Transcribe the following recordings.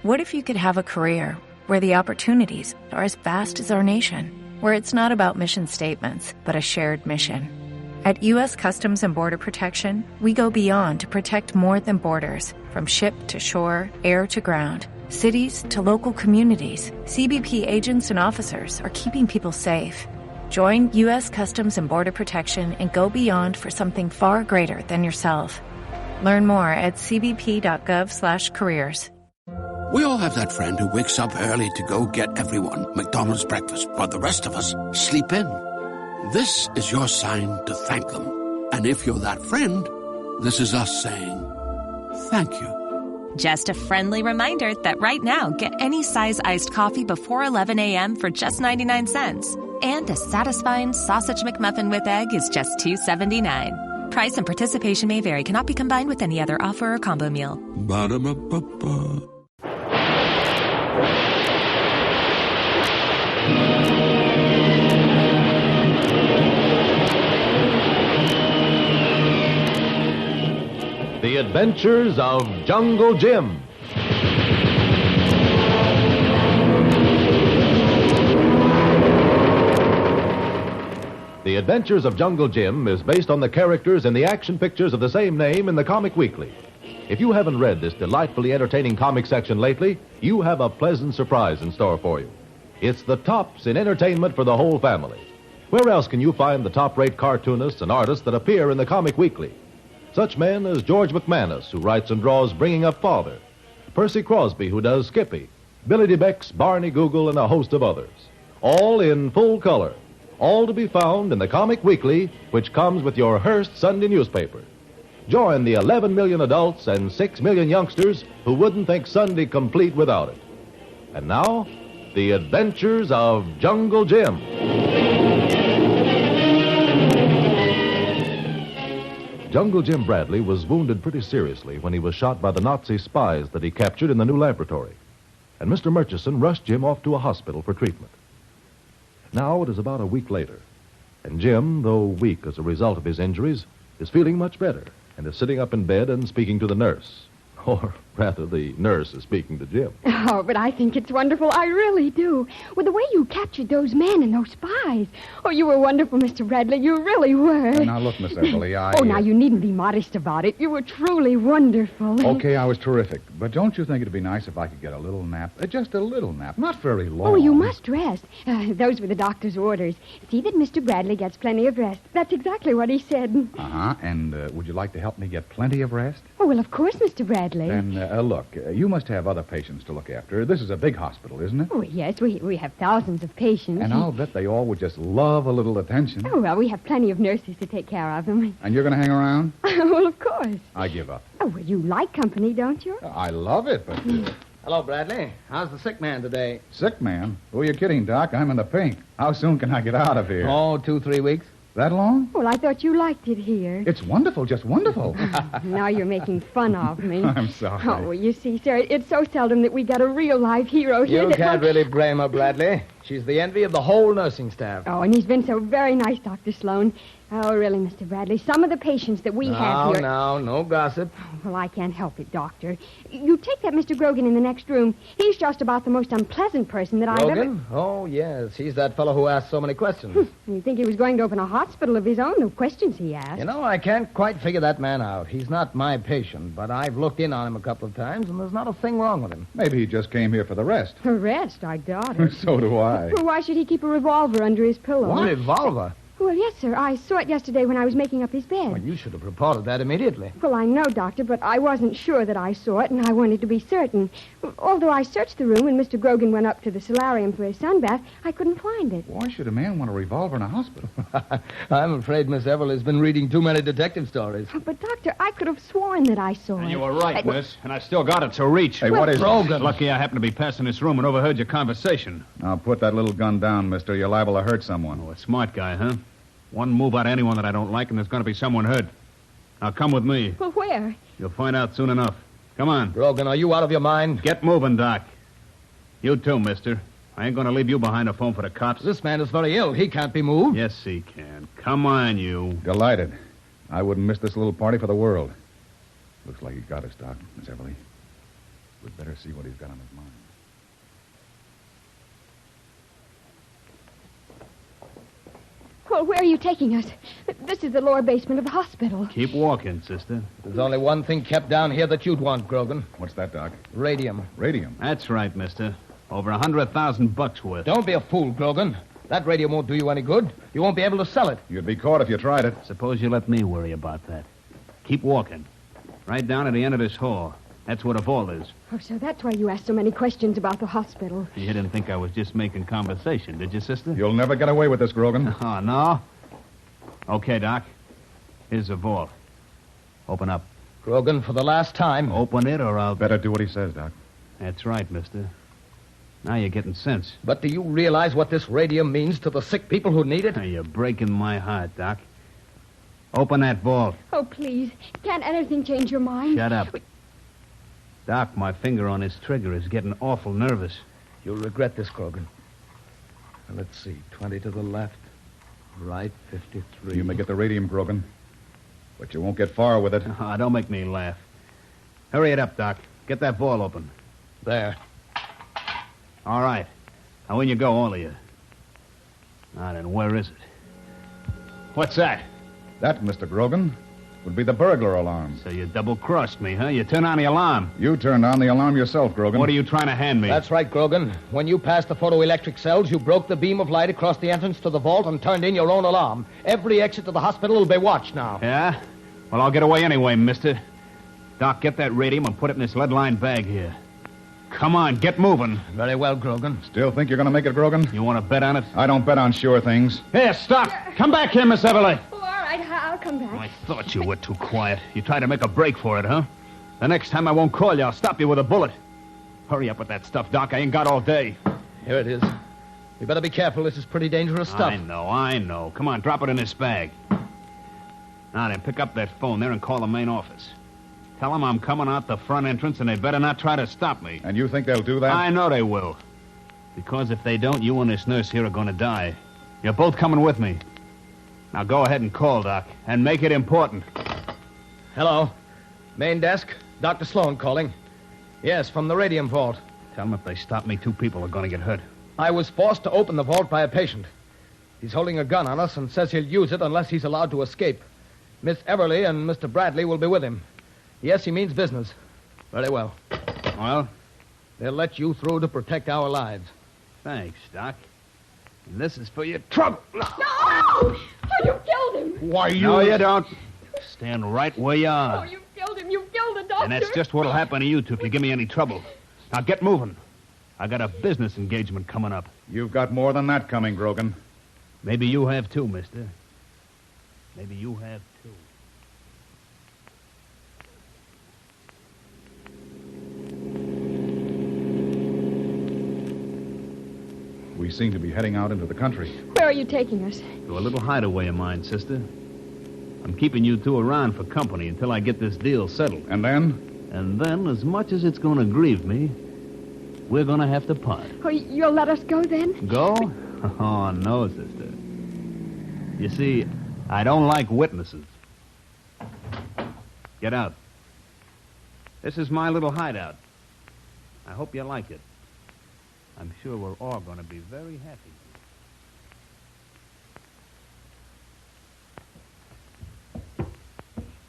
What if you could have a career where the opportunities are as vast as our nation, where it's not about mission statements, but a shared mission? At U.S. Customs and Border Protection, we go beyond to protect more than borders. From ship to shore, air to ground, cities to local communities, CBP agents and officers are keeping people safe. Join U.S. Customs and Border Protection and go beyond for something far greater than yourself. Learn more at cbp.gov/careers. We all have that friend who wakes up early to go get everyone McDonald's breakfast, while the rest of us sleep in. This is your sign to thank them. And if you're that friend, this is us saying thank you. Just a friendly reminder that right now, get any size iced coffee before 11 a.m. for just 99 cents. And a satisfying sausage McMuffin with egg is just $2.79. Price and participation may vary. Cannot be combined with any other offer or combo meal. Ba-da-ba-ba-ba. The Adventures of Jungle Jim. The Adventures of Jungle Jim is based on the characters in the action pictures of the same name in the Comic Weekly. If you haven't read this delightfully entertaining comic section lately, you have a pleasant surprise in store for you. It's the tops in entertainment for the whole family. Where else can you find the top-rate cartoonists and artists that appear in the Comic Weekly? Such men as George McManus, who writes and draws Bringing Up Father, Percy Crosby, who does Skippy, Billy DeBeck's Barney Google, and a host of others. All in full color. All to be found in the Comic Weekly, which comes with your Hearst Sunday newspaper. Join the 11 million adults and 6 million youngsters who wouldn't think Sunday complete without it. And now, The Adventures of Jungle Jim. Jungle Jim Bradley was wounded pretty seriously when he was shot by the Nazi spies that he captured in the new laboratory. And Mr. Murchison rushed Jim off to a hospital for treatment. Now it is about a week later, and Jim, though weak as a result of his injuries, is feeling much better and is sitting up in bed and speaking to the nurse. Or rather, the nurse is speaking to Jim. Oh, but I think it's wonderful. I really do. With the way you captured those men and those spies. Oh, you were wonderful, Mr. Bradley. You really were. Now, look, Miss Everly, Oh, now, you needn't be modest about it. You were truly wonderful. Okay, I was terrific. But don't you think it'd be nice if I could get a little nap? Just a little nap. Not very long. Oh, you must rest. Those were the doctor's orders. See that Mr. Bradley gets plenty of rest. That's exactly what he said. Uh-huh. And would you like to help me get plenty of rest? Oh, well, of course, Mr. Bradley. Then, look, you must have other patients to look after. This is a big hospital, isn't it? Oh, yes, we have thousands of patients. And I'll bet they all would just love a little attention. Oh, well, we have plenty of nurses to take care of them. And you're going to hang around? Well, of course. I give up. Oh, well, you like company, don't you? I love it, but... Hello, Bradley. How's the sick man today? Sick man? Who are you kidding, Doc? I'm in the pink. How soon can I get out of here? Oh, 2-3 weeks. That long? Well, I thought you liked it here. It's wonderful, just wonderful. Now you're making fun of me. I'm sorry. Oh, well, you see, sir, it's so seldom that we get a real live hero here. You can't really blame her, Bradley. She's the envy of the whole nursing staff. Oh, and he's been so very nice, Dr. Sloan. Oh, really, Mr. Bradley, some of the patients that we have here... No gossip. Well, I can't help it, Doctor. You take that Mr. Grogan in the next room. He's just about the most unpleasant person that I've ever... Grogan? Oh, yes. He's that fellow who asks so many questions. You'd think he was going to open a hospital of his own, the questions he asked. You know, I can't quite figure that man out. He's not my patient, but I've looked in on him a couple of times, and there's not a thing wrong with him. Maybe he just came here for the rest. For rest? I doubt it. So do I. Well, why should he keep a revolver under his pillow? What? A revolver? Well, yes, sir. I saw it yesterday when I was making up his bed. Well, you should have reported that immediately. Well, I know, Doctor, but I wasn't sure that I saw it, and I wanted to be certain. Although I searched the room when Mr. Grogan went up to the solarium for his sunbath, I couldn't find it. Why should a man want a revolver in a hospital? I'm afraid Miss Everly's been reading too many detective stories. But, Doctor, I could have sworn that I saw it. And you were right, miss. And I still got it, so reach. Hey, what is Grogan? Lucky I happened to be passing this room and overheard your conversation. Now, put that little gun down, mister. You're liable to hurt someone. Oh, a smart guy, huh? One move out of anyone that I don't like, and there's going to be someone hurt. Now, come with me. Well, where? You'll find out soon enough. Come on. Grogan, are you out of your mind? Get moving, Doc. You too, mister. I ain't going to leave you behind to phone for the cops. This man is very ill. He can't be moved. Yes, he can. Come on, you. Delighted. I wouldn't miss this little party for the world. Looks like you got us, Doc, Miss Everly. We'd better see what he's got on his mind. Well, where are you taking us? This is the lower basement of the hospital. Keep walking, sister. There's only one thing kept down here that you'd want, Grogan. What's that, Doc? Radium. Radium. That's right, mister. Over $100,000 worth. Don't be a fool, Grogan. That radium won't do you any good. You won't be able to sell it. You'd be caught if you tried it. Suppose you let me worry about that. Keep walking. Right down at the end of this hall. That's where the vault is. Oh, so that's why you asked so many questions about the hospital. You didn't think I was just making conversation, did you, sister? You'll never get away with this, Grogan. Oh, no? Okay, Doc. Here's the vault. Open up. Grogan, for the last time. Open it or I'll... Better do what he says, Doc. That's right, mister. Now you're getting sense. But do you realize what this radium means to the sick people who need it? You're breaking my heart, Doc. Open that vault. Oh, please. Can't anything change your mind? Shut up. Doc, my finger on this trigger is getting awful nervous. You'll regret this, Grogan. Now, let's see. 20 to the left. Right, 53. You may get the radium, Grogan. But you won't get far with it. Oh, don't make me laugh. Hurry it up, Doc. Get that vault open. There. All right. Now, in you go, all of you. Now, then, where is it? What's that? That, Mr. Grogan, would be the burglar alarm. So you double-crossed me, huh? You turned on the alarm. You turned on the alarm yourself, Grogan. What are you trying to hand me? That's right, Grogan. When you passed the photoelectric cells, you broke the beam of light across the entrance to the vault and turned in your own alarm. Every exit to the hospital will be watched now. Yeah? Well, I'll get away anyway, mister. Doc, get that radium and put it in this lead-lined bag here. Come on, get moving. Very well, Grogan. Still think you're going to make it, Grogan? You want to bet on it? I don't bet on sure things. Here, stop. Come back here, Miss Everly. Oh, all right, I'll come back. I thought you were too quiet. You tried to make a break for it, huh? The next time I won't call you. I'll stop you with a bullet. Hurry up with that stuff, Doc. I ain't got all day. Here it is. You better be careful. This is pretty dangerous stuff. I know. Come on, drop it in this bag. Now then, pick up that phone there and call the main office. Tell them I'm coming out the front entrance and they better not try to stop me. And you think they'll do that? I know they will. Because if they don't, you and this nurse here are going to die. You're both coming with me. Now go ahead and call, Doc, and make it important. Hello. Main desk. Dr. Sloan calling. Yes, from the radium vault. Tell them if they stop me, 2 people are going to get hurt. I was forced to open the vault by a patient. He's holding a gun on us and says he'll use it unless he's allowed to escape. Miss Everly and Mr. Bradley will be with him. Yes, he means business. Very well. Well? They'll let you through to protect our lives. Thanks, Doc. And this is for your trouble. No! Oh, you killed him! Why, you... No, you don't. Stand right where you are. Oh, you killed him. You killed the doctor. And that's just what'll happen to you two if you give me any trouble. Now, get moving. I got a business engagement coming up. You've got more than that coming, Grogan. Maybe you have too, mister. Maybe you have too. We seem to be heading out into the country. Where are you taking us? To a little hideaway of mine, sister. I'm keeping you two around for company until I get this deal settled. And then? And then, as much as it's going to grieve me, we're going to have to part. Oh, you'll let us go then? Go? Oh, no, sister. You see, I don't like witnesses. Get out. This is my little hideout. I hope you like it. I'm sure we're all going to be very happy.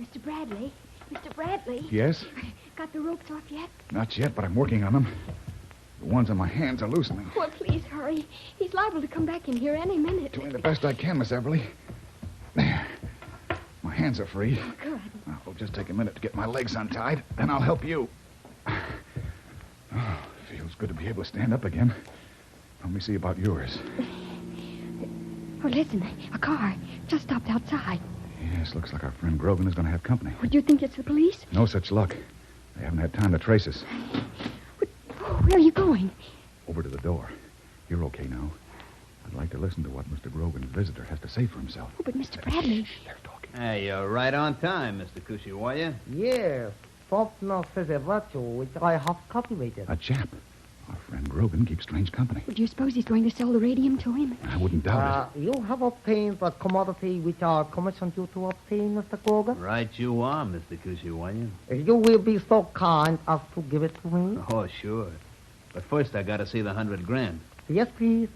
Mr. Bradley? Mr. Bradley? Yes? Got the ropes off yet? Not yet, but I'm working on them. The ones on my hands are loosening. Oh, please hurry. He's liable to come back in here any minute. Doing the best I can, Miss Everly. There. My hands are free. Oh, good. It'll just take a minute to get my legs untied, then I'll help you. Oh, feels good to be able to stand up again. Let me see about yours. Oh, listen. A car just stopped outside. Yes, looks like our friend Grogan is going to have company. Would you think it's the police? No such luck. They haven't had time to trace us. Where are you going? Over to the door. You're okay now. I'd like to listen to what Mr. Grogan's visitor has to say for himself. Oh, but Mr. Bradley... They're talking. Hey, you're right on time, Mr. Kushiwaya. Yes, partner says a virtue which I have cultivated. A chap. Our friend Grogan keeps strange company. Do you suppose he's going to sell the radium to him? I wouldn't doubt it. You have obtained the commodity which I commissioned you to obtain, Mr. Grogan. Right you are, Mr. Kushiwanyan. You will be so kind as to give it to me. Oh, sure. But first I gotta see the $100,000. Yes, please.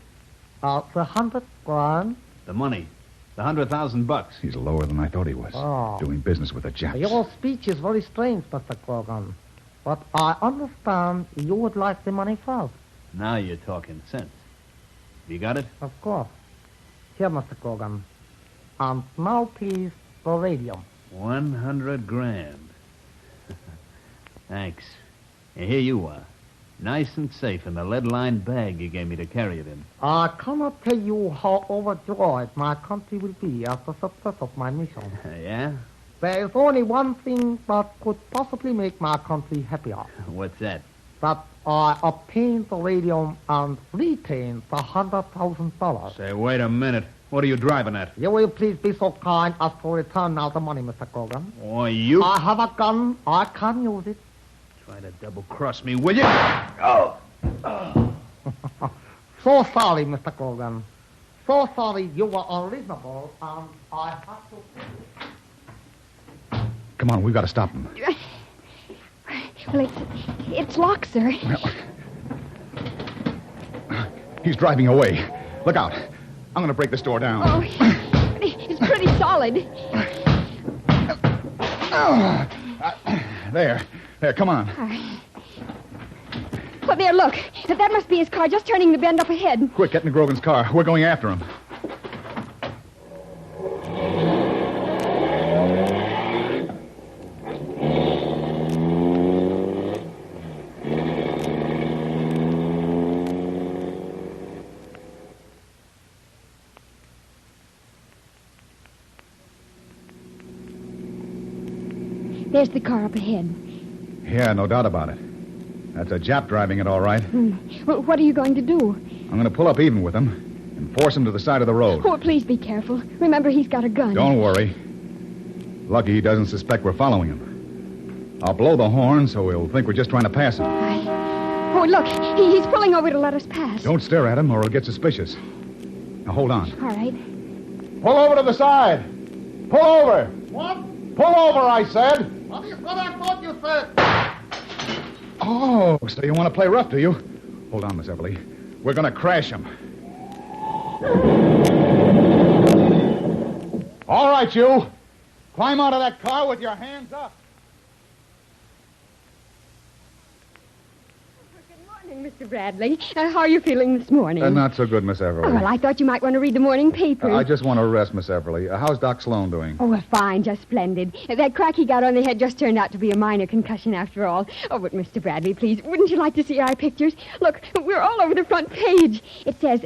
The 100 grand. The money. The $100,000. He's lower than I thought he was. Oh. Doing business with the Japs. Your speech is very strange, Mr. Grogan. But I understand you would like the money first. Now you're talking sense. You got it? Of course. Here, Mr. Grogan. And now, please, the radium. $100,000. Thanks. And here you are. Nice and safe in the lead-lined bag you gave me to carry it in. I cannot tell you how overjoyed my country will be at the success of my mission. Yeah? There is only one thing that could possibly make my country happier. What's that? That I obtained the radium and retained the $100,000. Say, wait a minute. What are you driving at? You will please be so kind as to return now the money, Mr. Grogan. Oh, you... I have a gun. I can use it. Try to double-cross me, will you? Oh! So sorry, Mr. Grogan. So sorry you were unreasonable, and I have to... Come on, we've got to stop him. Well, it's locked, sir. He's driving away. Look out. I'm going to break this door down. Oh, it's pretty solid. There, come on. Well, there, look. That must be his car just turning the bend up ahead. Quick, get in Grogan's car. We're going after him. There's the car up ahead. Yeah, no doubt about it. That's a Jap driving it, all right. Well, what are you going to do? I'm going to pull up even with him and force him to the side of the road. Oh, please be careful. Remember, he's got a gun. Don't worry. Lucky he doesn't suspect we're following him. I'll blow the horn so he'll think we're just trying to pass him. Oh, look. He's pulling over to let us pass. Don't stare at him or he'll get suspicious. Now, hold on. All right. Pull over to the side. Pull over. What? Pull over, I said. What I thought you said. Oh, so you want to play rough, do you? Hold on, Miss Everly. We're going to crash him. All right, you. Climb out of that car with your hands up. Good morning, Mr. Bradley. How are you feeling this morning? Not so good, Miss Everly. Oh, well, I thought you might want to read the morning paper. I just want to rest, Miss Everly. How's Doc Sloan doing? Oh, well, fine, just splendid. That crack he got on the head just turned out to be a minor concussion after all. Oh, but Mr. Bradley, please, wouldn't you like to see our pictures? Look, we're all over the front page. It says,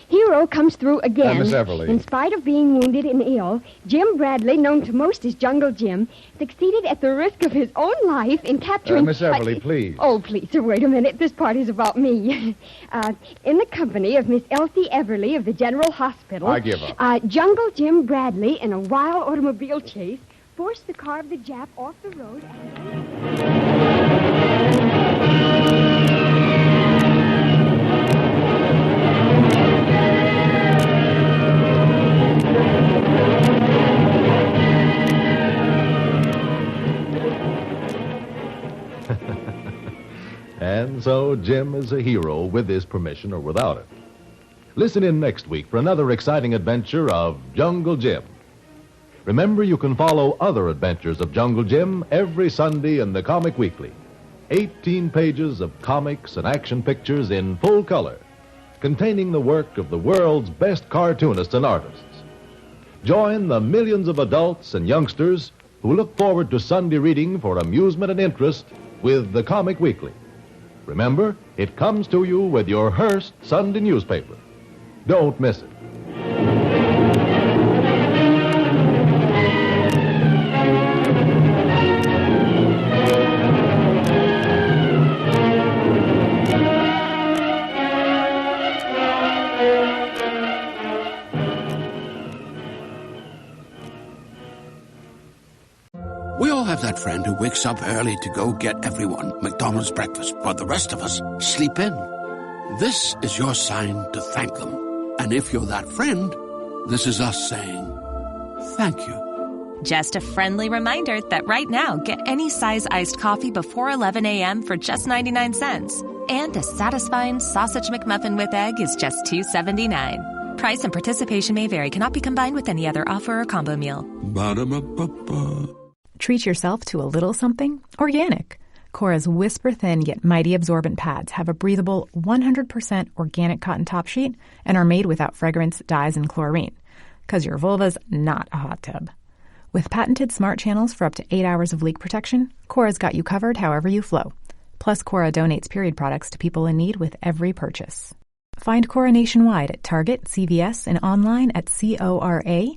hero comes through again. Miss Everly. In spite of being wounded and ill, Jim Bradley, known to most as Jungle Jim, succeeded at the risk of his own life in capturing... Miss Everly, please. Oh, please, sir, wait a minute. This part is about me. In the company of Miss Elsie Everly of the General Hospital... I give up. Jungle Jim Bradley, in a wild automobile chase, forced the car of the Jap off the road And so Jim is a hero with his permission or without it. Listen in next week for another exciting adventure of Jungle Jim. Remember, you can follow other adventures of Jungle Jim every Sunday in the Comic Weekly. 18 pages of comics and action pictures in full color, containing the work of the world's best cartoonists and artists. Join the millions of adults and youngsters who look forward to Sunday reading for amusement and interest with the Comic Weekly. Remember, it comes to you with your Hearst Sunday newspaper. Don't miss it. that friend who wakes up early to go get everyone McDonald's breakfast, but the rest of us sleep in. This is your sign to thank them. And if you're that friend, this is us saying thank you. Just a friendly reminder that right now, get any size iced coffee before 11 a.m. for just 99 cents. And a satisfying sausage McMuffin with egg is just $2.79. Price and participation may vary. Cannot be combined with any other offer or combo meal. Ba-da-ba-ba-ba. Treat yourself to a little something organic. Cora's whisper-thin yet mighty absorbent pads have a breathable 100% organic cotton top sheet and are made without fragrance, dyes, and chlorine. 'Cause your vulva's not a hot tub. With patented smart channels for up to 8 hours of leak protection, Cora's got you covered however you flow. Plus, Cora donates period products to people in need with every purchase. Find Cora nationwide at Target, CVS, and online at cora.life.